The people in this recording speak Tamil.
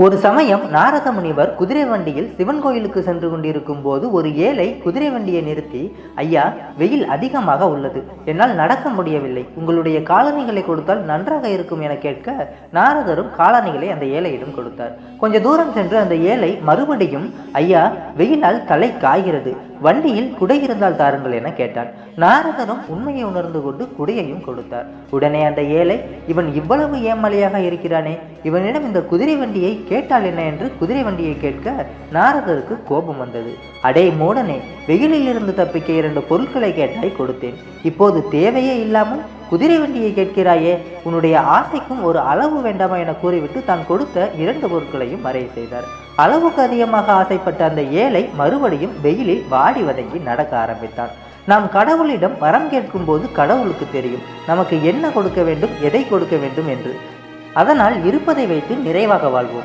ஒரு சமயம் நாரத முனிவர் குதிரை வண்டியில் சிவன் கோயிலுக்கு சென்று கொண்டிருக்கும் போது ஒரு ஏழை குதிரை வண்டியை நிறுத்தி, ஐயா, வெயில் அதிகமாக உள்ளது, என்னால் நடக்க முடியவில்லை, உங்களுடைய காலணிகளை கொடுத்தால் நன்றாக இருக்கும் என கேட்க நாரதரும் காலணிகளை அந்த ஏழையிடம் கொடுத்தார். கொஞ்ச தூரம் சென்று அந்த ஏழை மறுபடியும், ஐயா, வெயிலால் தலை காய்கிறது, வண்டியில் குடை இருந்தால் தாருங்கள் என கேட்டான். நாரதரும் உண்மையை உணர்ந்து கொண்டு குடையையும் கொடுத்தார். உடனே அந்த ஏழை, இவன் இவ்வளவு ஏமாளியாக இருக்கிறானே, இவனிடம் இந்த குதிரை வண்டியை கேட்டால் என்ன என்று குதிரை வண்டியை கேட்க நாரதருக்கு கோபம் வந்தது. அடே மூடனே, வெயிலில் இருந்து தப்பிக்க 2 பொருட்களை கேட்டாய், கொடுத்தேன், இப்போது தேவையே இல்லாமல் குதிரை வண்டியை கேட்கிறாயே, உன்னுடைய ஆசைக்கும் ஒரு அளவு வேண்டாமா என கூறிவிட்டு தான் கொடுத்த 2 பொருட்களையும் மறைய செய்தார். அளவுக்கு அதிகமாக ஆசைப்பட்ட அந்த ஏழை மறுபடியும் வெயிலில் வாடி வதங்கி நடக்க ஆரம்பித்தான். நாம் கடவுளிடம் வரம் கேட்கும் போது கடவுளுக்கு தெரியும் நமக்கு என்ன கொடுக்க வேண்டும், எதை கொடுக்க வேண்டும் என்று. அதனால் இருப்பதை வைத்து நிறைவாக வாழ்வோம்.